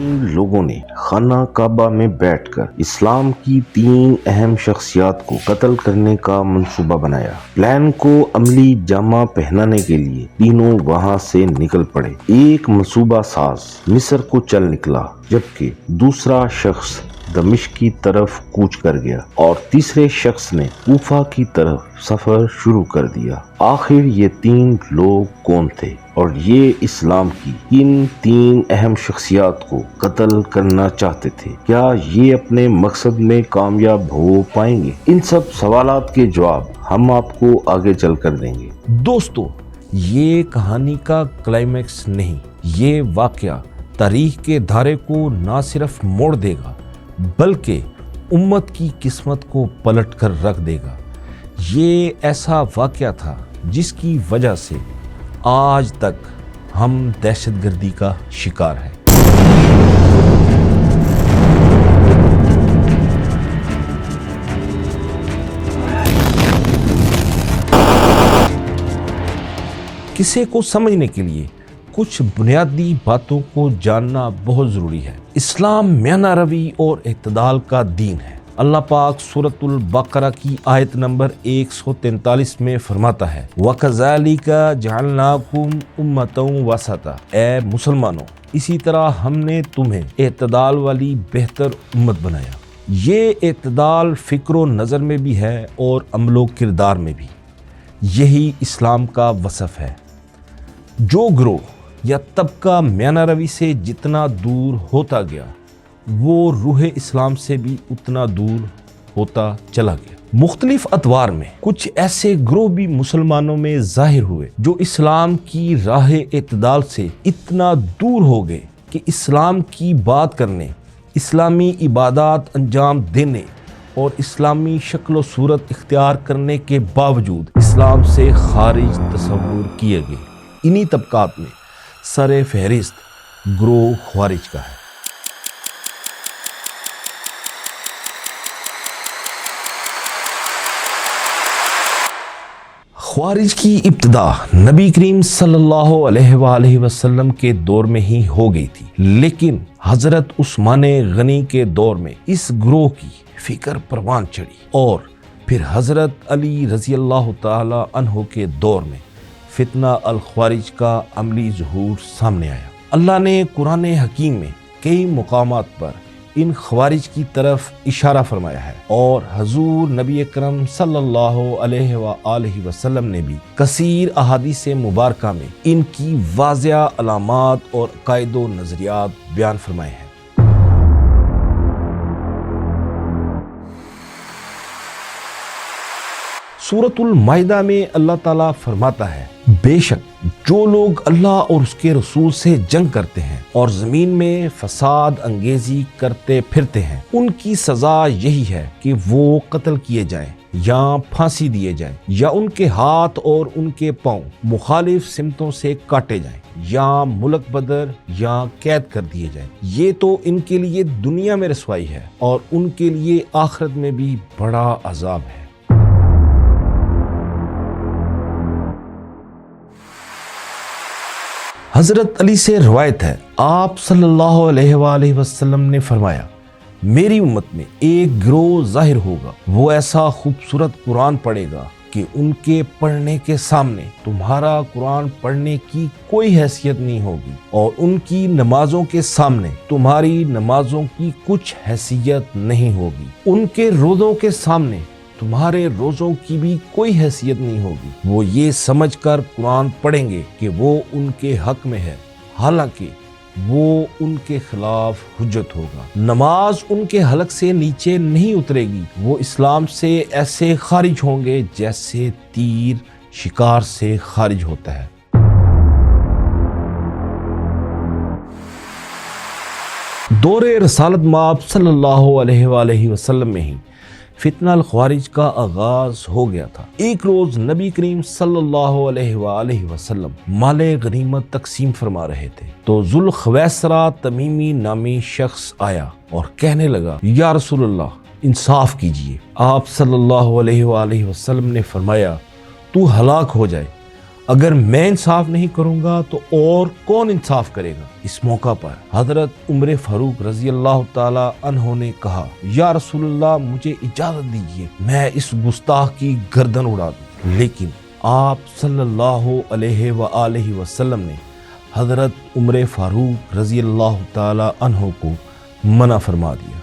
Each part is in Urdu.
ان لوگوں نے خانہ کعبہ میں بیٹھ کر اسلام کی 3 اہم شخصیات کو قتل کرنے کا منصوبہ بنایا۔ پلان کو عملی جامہ پہنانے کے لیے تینوں وہاں سے نکل پڑے۔ ایک منصوبہ ساز مصر کو چل نکلا، جبکہ دوسرا شخص دمشق کی طرف کوچ کر گیا اور تیسرے شخص نے کوفہ کی طرف سفر شروع کر دیا۔ آخر یہ 3 لوگ کون تھے اور یہ اسلام کی کن 3 اہم شخصیات کو قتل کرنا چاہتے تھے؟ کیا یہ اپنے مقصد میں کامیاب ہو پائیں گے؟ ان سب سوالات کے جواب ہم آپ کو آگے چل کر دیں گے۔ دوستو، یہ کہانی کا کلائمیکس نہیں، یہ واقعہ تاریخ کے دھارے کو نہ صرف موڑ دے گا بلکہ امت کی قسمت کو پلٹ کر رکھ دے گا۔ یہ ایسا واقعہ تھا جس کی وجہ سے آج تک ہم دہشت گردی کا شکار ہیں۔ قصے کو سمجھنے کے لیے کچھ بنیادی باتوں کو جاننا بہت ضروری ہے۔ اسلام میانہ روی اور اعتدال کا دین ہے۔ اللہ پاک سورۃ البقرہ کی آیت نمبر 143 میں فرماتا ہے وَكَذَلِكَ جَعَلْنَاكُمْ أُمَّةً وَسَطًا، اے مسلمانوں اسی طرح ہم نے تمہیں اعتدال والی بہتر امت بنایا۔ یہ اعتدال فکر و نظر میں بھی ہے اور عمل و کردار میں بھی۔ یہی اسلام کا وصف ہے۔ جو گروہ یا طبقہ میانہ روی سے جتنا دور ہوتا گیا وہ روح اسلام سے بھی اتنا دور ہوتا چلا گیا۔ مختلف ادوار میں کچھ ایسے گروہ بھی مسلمانوں میں ظاہر ہوئے جو اسلام کی راہ اعتدال سے اتنا دور ہو گئے کہ اسلام کی بات کرنے، اسلامی عبادات انجام دینے اور اسلامی شکل و صورت اختیار کرنے کے باوجود اسلام سے خارج تصور کیے گئے۔ انہی طبقات میں سر فہرست گروہ خوارج کا ہے۔ خوارج کی ابتدا نبی کریم صلی اللہ علیہ وآلہ وسلم کے دور میں ہی ہو گئی تھی، لیکن حضرت عثمان غنی کے دور میں اس گروہ کی فکر پروان چڑھی اور پھر حضرت علی رضی اللہ تعالی عنہ کے دور میں فتنہ الخوارج کا عملی ظہور سامنے آیا۔ اللہ نے قرآن حکیم میں کئی مقامات پر ان خوارج کی طرف اشارہ فرمایا ہے اور حضور نبی اکرم صلی اللہ علیہ وآلہ وسلم نے بھی کثیر احادیث مبارکہ میں ان کی واضح علامات اور عقائد و نظریات بیان فرمائے ہیں۔ سورۃ المائدہ میں اللہ تعالیٰ فرماتا ہے بے شک جو لوگ اللہ اور اس کے رسول سے جنگ کرتے ہیں اور زمین میں فساد انگیزی کرتے پھرتے ہیں ان کی سزا یہی ہے کہ وہ قتل کیے جائیں یا پھانسی دیے جائیں یا ان کے ہاتھ اور ان کے پاؤں مخالف سمتوں سے کاٹے جائیں یا ملک بدر یا قید کر دیے جائیں۔ یہ تو ان کے لیے دنیا میں رسوائی ہے اور ان کے لیے آخرت میں بھی بڑا عذاب ہے۔ حضرت علی سے روایت ہے آپ صلی اللہ علیہ وآلہ وسلم نے فرمایا میری امت میں ایک گروہ ظاہر ہوگا، وہ ایسا خوبصورت قرآن پڑھے گا کہ ان کے پڑھنے کے سامنے تمہارا قرآن پڑھنے کی کوئی حیثیت نہیں ہوگی اور ان کی نمازوں کے سامنے تمہاری نمازوں کی کچھ حیثیت نہیں ہوگی، ان کے روزوں کے سامنے تمہارے روزوں کی بھی کوئی حیثیت نہیں ہوگی۔ وہ یہ سمجھ کر قرآن پڑھیں گے کہ وہ ان کے حق میں ہے، حالانکہ وہ ان کے خلاف حجت ہوگا۔ نماز ان کے حلق سے نیچے نہیں اترے گی، وہ اسلام سے ایسے خارج ہوں گے جیسے تیر شکار سے خارج ہوتا ہے۔ دور رسالت مآب صلی اللہ علیہ وآلہ وسلم میں ہی فتنہ الخوارج کا آغاز ہو گیا تھا۔ ایک روز نبی کریم صلی اللہ علیہ وآلہ وسلم مال غنیمت تقسیم فرما رہے تھے تو ذوالخویسرہ تمیمی نامی شخص آیا اور کہنے لگا یا رسول اللہ انصاف کیجئے۔ آپ صلی اللہ علیہ وآلہ وسلم نے فرمایا تو ہلاک ہو جائے، اگر میں انصاف نہیں کروں گا تو اور کون انصاف کرے گا؟ اس موقع پر حضرت عمر فاروق رضی اللہ تعالی عنہ نے کہا یا رسول اللہ مجھے اجازت دیجیے میں اس گستاخ کی گردن اڑا دوں، لیکن آپ صلی اللہ علیہ وآلہ وسلم نے حضرت عمر فاروق رضی اللہ تعالی عنہ کو منع فرما دیا۔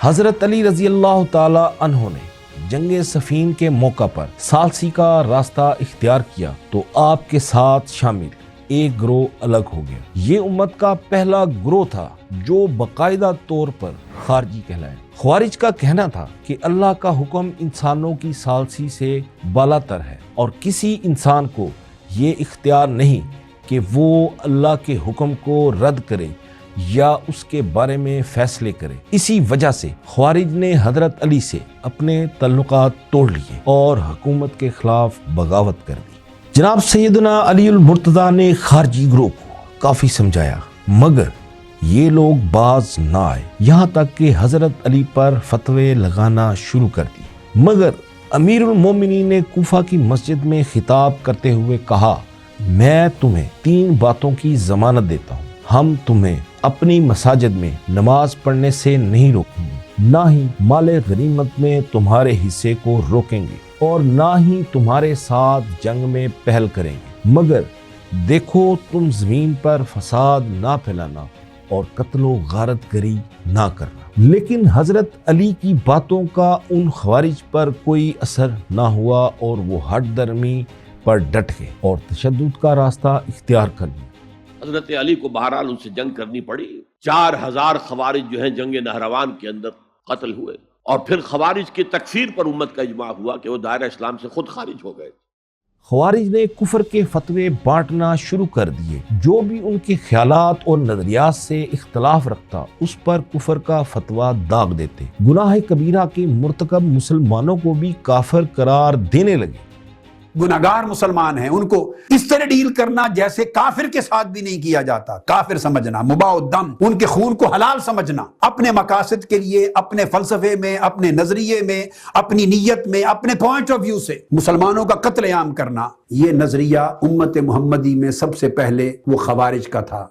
حضرت علی رضی اللہ تعالی عنہ نے جنگ صفین کے موقع پر ثالثی کا راستہ اختیار کیا تو آپ کے ساتھ شامل ایک گروہ الگ ہو گیا۔ یہ امت کا پہلا گروہ تھا جو باقاعدہ طور پر خارجی کہلائے۔ خوارج کا کہنا تھا کہ اللہ کا حکم انسانوں کی ثالثی سے بالا تر ہے اور کسی انسان کو یہ اختیار نہیں کہ وہ اللہ کے حکم کو رد کرے یا اس کے بارے میں فیصلے کرے۔ اسی وجہ سے خوارج نے حضرت علی سے اپنے تعلقات توڑ لیے اور حکومت کے خلاف بغاوت کر دی۔ جناب سیدنا علی المرتضیٰ نے خارجی گروہ کو کافی سمجھایا مگر یہ لوگ باز نہ آئے، یہاں تک کہ حضرت علی پر فتوے لگانا شروع کر دی۔ مگر امیر المومنین نے کوفہ کی مسجد میں خطاب کرتے ہوئے کہا میں تمہیں 3 باتوں کی ضمانت دیتا ہوں، ہم تمہیں اپنی مساجد میں نماز پڑھنے سے نہیں روکیں گے، نہ ہی مال غنیمت میں تمہارے حصے کو روکیں گے اور نہ ہی تمہارے ساتھ جنگ میں پہل کریں گے، مگر دیکھو تم زمین پر فساد نہ پھیلانا اور قتل و غارت گری نہ کرنا۔ لیکن حضرت علی کی باتوں کا ان خوارج پر کوئی اثر نہ ہوا اور وہ ہٹ درمی پر ڈٹ گئے اور تشدد کا راستہ اختیار کر لیا۔ حضرت علی کو بہرحال ان سے جنگ کرنی پڑی۔ 4000 خوارج جو ہیں جنگ نہروان کے اندر قتل ہوئے اور پھر خوارج کی تکفیر پر امت کا اجماع ہوا کہ وہ دائرہ اسلام سے خود خارج ہو گئے۔ خوارج نے کفر کے فتوے بانٹنا شروع کر دیے، جو بھی ان کے خیالات اور نظریات سے اختلاف رکھتا اس پر کفر کا فتویٰ داغ دیتے، گناہ کبیرہ کے مرتکب مسلمانوں کو بھی کافر قرار دینے لگے۔ گناہگار مسلمان ہیں ان کو اس طرح ڈیل کرنا جیسے کافر کے ساتھ بھی نہیں کیا جاتا، کافر سمجھنا، مباح الدم، ان کے خون کو حلال سمجھنا، اپنے مقاصد کے لیے، اپنے فلسفے میں، اپنے نظریے میں، اپنی نیت میں، اپنے پوائنٹ آف ویو سے مسلمانوں کا قتل عام کرنا، یہ نظریہ امت محمدی میں سب سے پہلے وہ خوارج کا تھا۔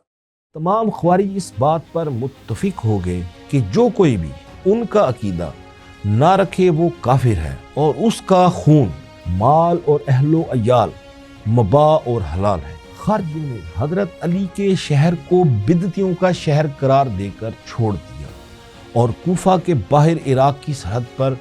تمام خوارج اس بات پر متفق ہو گئے کہ جو کوئی بھی ان کا عقیدہ نہ رکھے وہ کافر ہے اور اس کا خون، مال اور اہل و عیال مباح اور حلال ہے۔ خارجیوں نے حضرت علی کے شہر کو بدعتیوں کا شہر قرار دے کر چھوڑ دیا اور کوفہ کے باہر عراق کی سرحد پر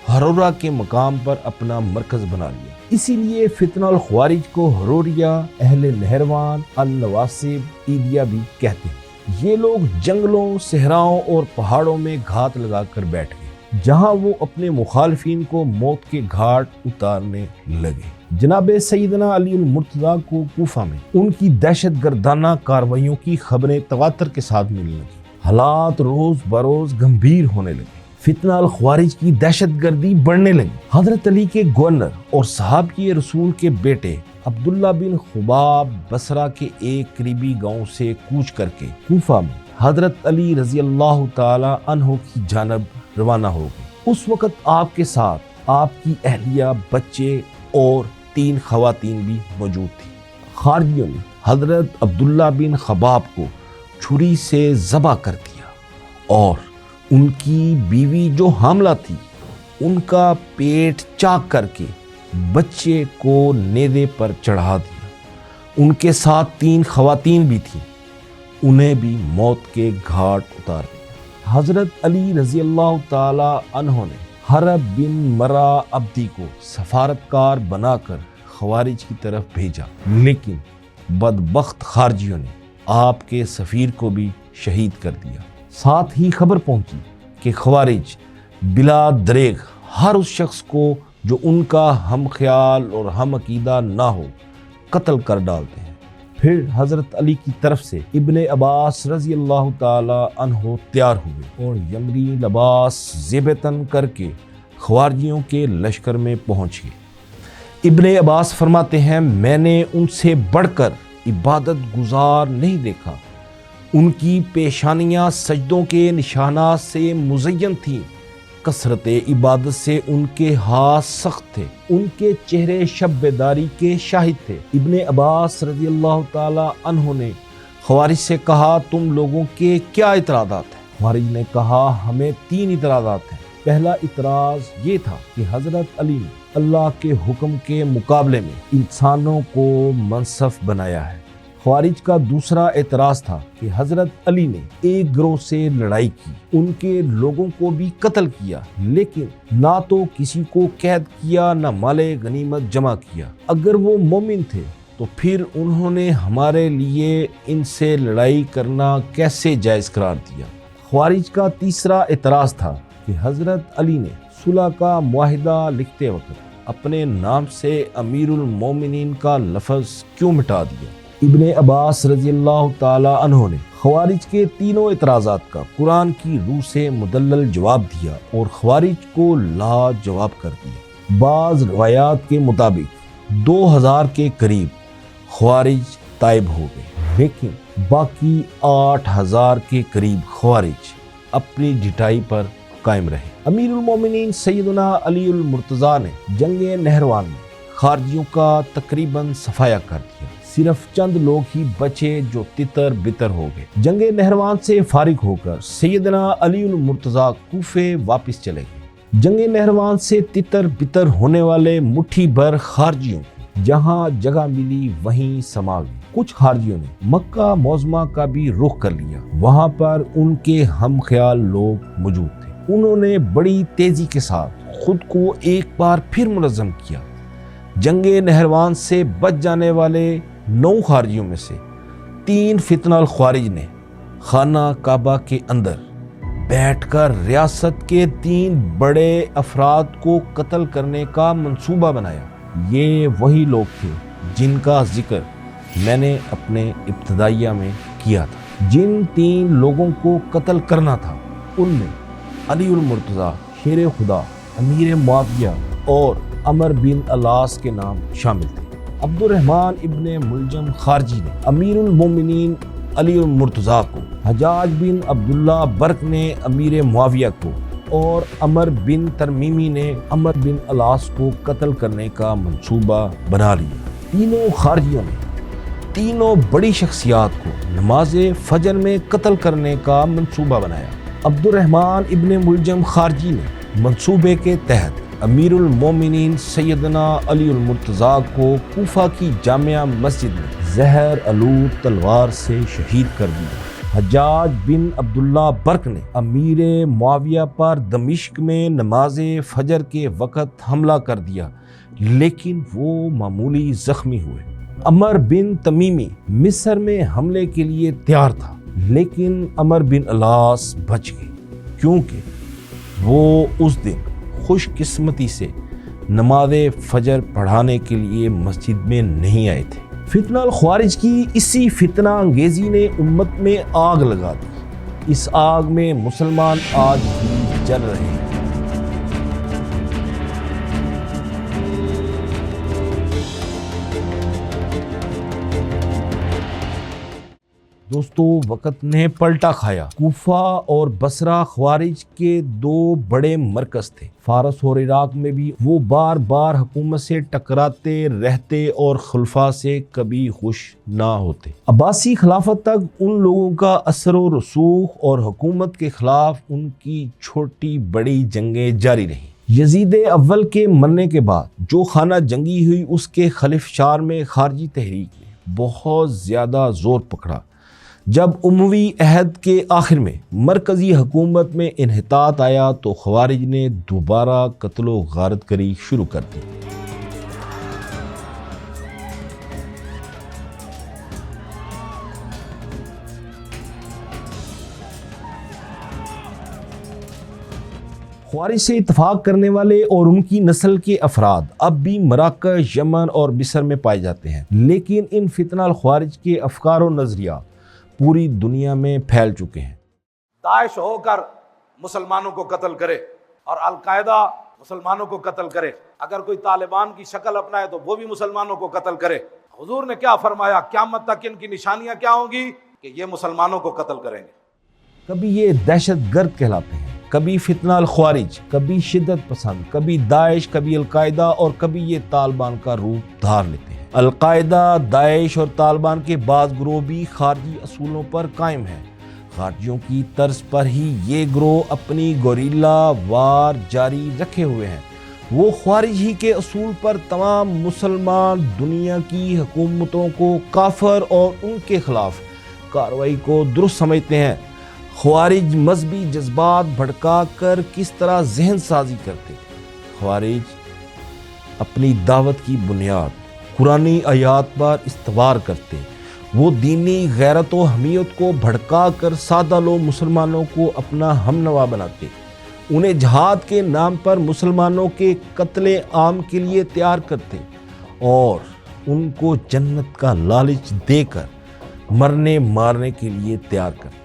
ہرورہ کے مقام پر اپنا مرکز بنا لیا۔ اسی لیے فتنہ الخوارج کو ہروریا، اہل نہروان، النواسب، ایدیا بھی کہتے ہیں۔ یہ لوگ جنگلوں، صحراؤں اور پہاڑوں میں گھات لگا کر بیٹھ گئے جہاں وہ اپنے مخالفین کو موت کے گھاٹ اتارنے لگے۔ جناب سیدنا علی المرتضیٰ کو کوفہ میں ان کی دہشت گردانہ کارروائیوں کی خبریں تواتر کے ساتھ ملنے لگی۔ حالات روز بروز گمبھیر ہونے لگے، فتنہ الخوارج کی دہشت گردی بڑھنے لگی۔ حضرت علی کے گورنر اور صحابی رسول کے بیٹے عبداللہ بن خباب بصرہ کے ایک قریبی گاؤں سے کوچ کر کے کوفہ میں حضرت علی رضی اللہ تعالی عنہ کی جانب روانہ ہو گئے۔ اس وقت آپ کے ساتھ آپ کی اہلیہ، بچے اور 3 خواتین بھی موجود تھیں۔ خارجیوں نے حضرت عبداللہ بن خباب کو چھری سے ذبح کر دیا اور ان کی بیوی جو حاملہ تھی ان کا پیٹ چاک کر کے بچے کو نیزے پر چڑھا دیا۔ ان کے ساتھ 3 خواتین بھی تھیں، انہیں بھی موت کے گھاٹ اتار دیا۔ حضرت علی رضی اللہ تعالی عنہ نے حرب بن مرہ عبدی کو سفارتکار بنا کر خوارج کی طرف بھیجا، لیکن بدبخت خارجیوں نے آپ کے سفیر کو بھی شہید کر دیا۔ ساتھ ہی خبر پہنچی کہ خوارج بلا دریغ ہر اس شخص کو جو ان کا ہم خیال اور ہم عقیدہ نہ ہو قتل کر ڈالتے ہیں۔ پھر حضرت علی کی طرف سے ابن عباس رضی اللہ تعالی عنہ تیار ہوئے اور یمری لباس زیب تن کر کے خوارجیوں کے لشکر میں پہنچ گئے۔ ابن عباس فرماتے ہیں میں نے ان سے بڑھ کر عبادت گزار نہیں دیکھا، ان کی پیشانیاں سجدوں کے نشانات سے مزین تھیں، کثرت عبادت سے ان کے ہاتھ سخت تھے، ان کے چہرے شب بیداری کے شاہد تھے۔ ابن عباس رضی اللہ تعالی عنہ نے خوارج سے کہا تم لوگوں کے کیا اعتراضات ہیں؟ خوارج نے کہا ہمیں 3 اعتراضات ہیں۔ پہلا اعتراض یہ تھا کہ حضرت علی نے اللہ کے حکم کے مقابلے میں انسانوں کو منصف بنایا ہے۔ خوارج کا دوسرا اعتراض تھا کہ حضرت علی نے ایک گروہ سے لڑائی کی، ان کے لوگوں کو بھی قتل کیا، لیکن نہ تو کسی کو قید کیا نہ مال غنیمت جمع کیا۔ اگر وہ مومن تھے تو پھر انہوں نے ہمارے لیے ان سے لڑائی کرنا کیسے جائز قرار دیا؟ خوارج کا تیسرا اعتراض تھا کہ حضرت علی نے صلح کا معاہدہ لکھتے وقت اپنے نام سے امیر المومنین کا لفظ کیوں مٹا دیا؟ ابن عباس رضی اللہ تعالی عنہ نے خوارج کے تینوں اعتراضات کا قرآن کی روح سے مدلل جواب دیا اور خوارج کو لا جواب کر دیا۔ بعض روایات کے مطابق 2000 کے قریب خوارج طائب ہو گئے، لیکن باقی 8000 کے قریب خوارج اپنی ڈٹائی پر قائم رہے۔ امیر المومنین سیدنا علی المرتضیٰ نے جنگ نہروان میں خارجیوں کا تقریباً صفایا کر دیا، صرف چند لوگ ہی بچے جو تتر بتر ہو گئے۔ جنگ نہروان سے فارغ ہو کر سیدنا علی المرتضیٰ کوفے واپس چلے گئے۔ جنگ نہروان سے تتر بتر ہونے والے مٹھی بھر خارجیوں کو جہاں جگہ ملی وہیں سما گئے۔ کچھ خارجیوں نے مکہ معظمہ کا بھی رخ کر لیا، وہاں پر ان کے ہم خیال لوگ موجود تھے۔ انہوں نے بڑی تیزی کے ساتھ خود کو ایک بار پھر منظم کیا۔ جنگ نہروان سے بچ جانے والے 9 خارجیوں میں سے 3 فتنہ الخوارج نے خانہ کعبہ کے اندر بیٹھ کر ریاست کے 3 بڑے افراد کو قتل کرنے کا منصوبہ بنایا۔ یہ وہی لوگ تھے جن کا ذکر میں نے اپنے ابتدائیہ میں کیا تھا۔ جن 3 لوگوں کو قتل کرنا تھا ان میں علی المرتضیٰ، شیر خدا، امیر معاویہ اور عمر بن العاص کے نام شامل تھے۔ عبد الرحمن ابن ملجم خارجی نے امیر المومنین علی المرتضیٰ کو، حجاج بن عبداللہ برق نے امیر معاویہ کو اور عمر بن ترمیمی نے عمر بن العاص کو قتل کرنے کا منصوبہ بنا لیا۔ تینوں خارجیوں نے تینوں بڑی شخصیات کو نماز فجر میں قتل کرنے کا منصوبہ بنایا۔ عبد الرحمن ابن ملجم خارجی نے منصوبے کے تحت امیر المومنین سیدنا علی المرتضیٰ کو کوفہ کی جامع مسجد میں زہر آلود تلوار سے شہید کر دیا۔ حجاج بن عبداللہ برق نے امیر معاویہ پر دمشق میں نماز فجر کے وقت حملہ کر دیا، لیکن وہ معمولی زخمی ہوئے۔ عمر بن تمیمی مصر میں حملے کے لیے تیار تھا، لیکن عمر بن العاص بچ گئے کیونکہ وہ اس دن خوش قسمتی سے نماز فجر پڑھانے کے لیے مسجد میں نہیں آئے تھے۔ فتنہ الخوارج کی اسی فتنہ انگیزی نے امت میں آگ لگا دی۔ اس آگ میں مسلمان آج بھی جل رہے ہیں۔ دوستو، وقت نے پلٹا کھایا۔ کوفہ اور بصرہ خوارج کے 2 بڑے مرکز تھے۔ فارس اور عراق میں بھی وہ بار بار حکومت سے ٹکراتے رہتے اور خلفاء سے کبھی خوش نہ ہوتے۔ عباسی خلافت تک ان لوگوں کا اثر و رسوخ اور حکومت کے خلاف ان کی چھوٹی بڑی جنگیں جاری رہیں۔ یزید اول کے مرنے کے بعد جو خانہ جنگی ہوئی، اس کے خلفشار میں خارجی تحریک نے بہت زیادہ زور پکڑا۔ جب اموی عہد کے آخر میں مرکزی حکومت میں انحطاط آیا تو خوارج نے دوبارہ قتل و غارت گری شروع کر دی۔ خوارج سے اتفاق کرنے والے اور ان کی نسل کے افراد اب بھی مراکش، یمن اور مصر میں پائے جاتے ہیں، لیکن ان فتنہ الخوارج کے افکار و نظریات پوری دنیا میں پھیل چکے ہیں۔ داعش ہو کر مسلمانوں کو قتل کرے اور القاعدہ مسلمانوں کو قتل کرے، اگر کوئی طالبان کی شکل اپنائے تو وہ بھی مسلمانوں کو قتل کرے۔ حضور نے کیا فرمایا؟ قیامت تک ان کی نشانیاں کیا ہوں گی کہ یہ مسلمانوں کو قتل کریں گے۔ کبھی یہ دہشت گرد کہلاتے ہیں، کبھی فتنہ الخوارج، کبھی شدت پسند، کبھی داعش، کبھی القاعدہ اور کبھی یہ طالبان کا روپ دھار لیتے ہیں۔ القاعدہ، داعش اور طالبان کے بعض گروہ بھی خارجی اصولوں پر قائم ہیں۔ خارجیوں کی طرز پر ہی یہ گروہ اپنی گوریلا وار جاری رکھے ہوئے ہیں۔ وہ خوارج ہی کے اصول پر تمام مسلمان دنیا کی حکومتوں کو کافر اور ان کے خلاف کارروائی کو درست سمجھتے ہیں۔ خوارج مذہبی جذبات بھڑکا کر کس طرح ذہن سازی کرتے تھے۔ خوارج اپنی دعوت کی بنیاد قرآنی آیات پر استوار کرتے، وہ دینی غیرت و حمیت کو بھڑکا کر سادہ لو مسلمانوں کو اپنا ہم نوا بناتے، انہیں جہاد کے نام پر مسلمانوں کے قتل عام کے لیے تیار کرتے اور ان کو جنت کا لالچ دے کر مرنے مارنے کے لیے تیار کرتے۔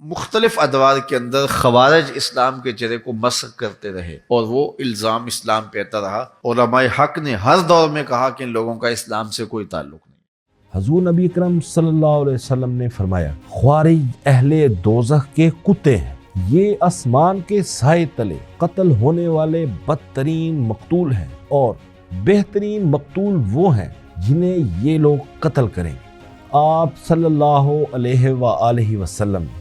مختلف ادوار کے اندر خوارج اسلام کے چہرے کو مسخ کرتے رہے اور وہ الزام اسلام پہ آتا رہا۔ علماء حق نے ہر دور میں کہا کہ ان لوگوں کا اسلام سے کوئی تعلق نہیں۔ حضور نبی اکرم صلی اللہ علیہ وسلم نے فرمایا، خوارج اہل دوزخ کے کتے ہیں، یہ آسمان کے سائے تلے قتل ہونے والے بدترین مقتول ہیں اور بہترین مقتول وہ ہیں جنہیں یہ لوگ قتل کریں گے۔ آپ صلی اللہ علیہ وآلہ وسلم نے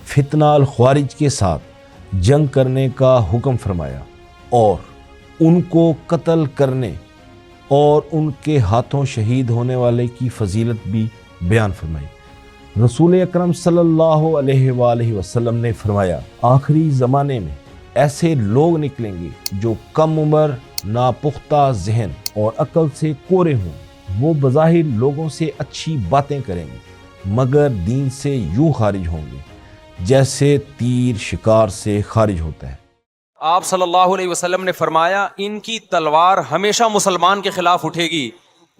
فتنہ الخوارج کے ساتھ جنگ کرنے کا حکم فرمایا اور ان کو قتل کرنے اور ان کے ہاتھوں شہید ہونے والے کی فضیلت بھی بیان فرمائی۔ رسول اکرم صلی اللہ علیہ وآلہ وسلم نے فرمایا، آخری زمانے میں ایسے لوگ نکلیں گے جو کم عمر، ناپختہ ذہن اور عقل سے کورے ہوں۔ وہ بظاہر لوگوں سے اچھی باتیں کریں گے مگر دین سے یوں خارج ہوں گے جیسے تیر شکار سے خارج ہوتا ہے۔ آپ صلی اللہ علیہ وسلم نے فرمایا، ان کی تلوار ہمیشہ مسلمان کے خلاف اٹھے گی،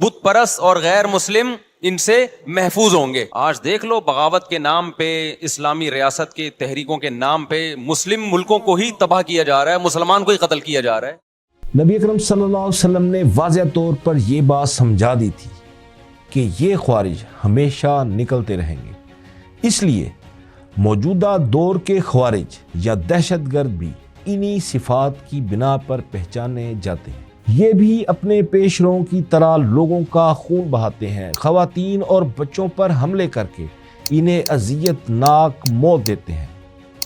بت پرست اور غیر مسلم ان سے محفوظ ہوں گے۔ آج دیکھ لو، بغاوت کے نام پہ، اسلامی ریاست کے تحریکوں کے نام پہ مسلم ملکوں کو ہی تباہ کیا جا رہا ہے، مسلمان کو ہی قتل کیا جا رہا ہے۔ نبی اکرم صلی اللہ علیہ وسلم نے واضح طور پر یہ بات سمجھا دی تھی کہ یہ خوارج ہمیشہ نکلتے رہیں گے۔ اس لیے موجودہ دور کے خوارج یا دہشت گرد بھی انہی صفات کی بنا پر پہچانے جاتے ہیں۔ یہ بھی اپنے پیش روؤں کی طرح لوگوں کا خون بہاتے ہیں، خواتین اور بچوں پر حملے کر کے انہیں اذیت ناک موت دیتے ہیں،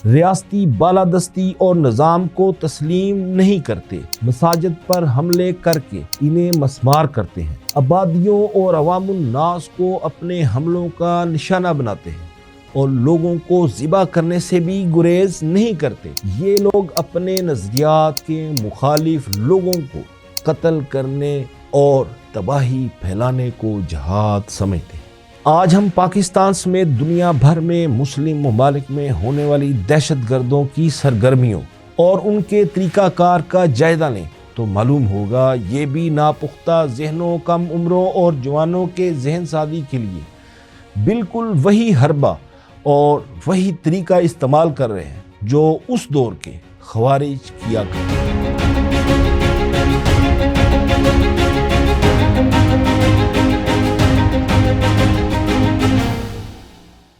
ریاستی بالادستی اور نظام کو تسلیم نہیں کرتے، مساجد پر حملے کر کے انہیں مسمار کرتے ہیں، آبادیوں اور عوام الناس کو اپنے حملوں کا نشانہ بناتے ہیں اور لوگوں کو ذبح کرنے سے بھی گریز نہیں کرتے۔ یہ لوگ اپنے نظریات کے مخالف لوگوں کو قتل کرنے اور تباہی پھیلانے کو جہاد سمجھتے ہیں۔ آج ہم پاکستان سمیت دنیا بھر میں مسلم ممالک میں ہونے والی دہشت گردوں کی سرگرمیوں اور ان کے طریقہ کار کا جائزہ لیں تو معلوم ہوگا یہ بھی ناپختہ ذہنوں، کم عمروں اور جوانوں کے ذہن سازی کے لیے بالکل وہی حربہ اور وہی طریقہ استعمال کر رہے ہیں جو اس دور کے خوارج کیا کرتے ہیں۔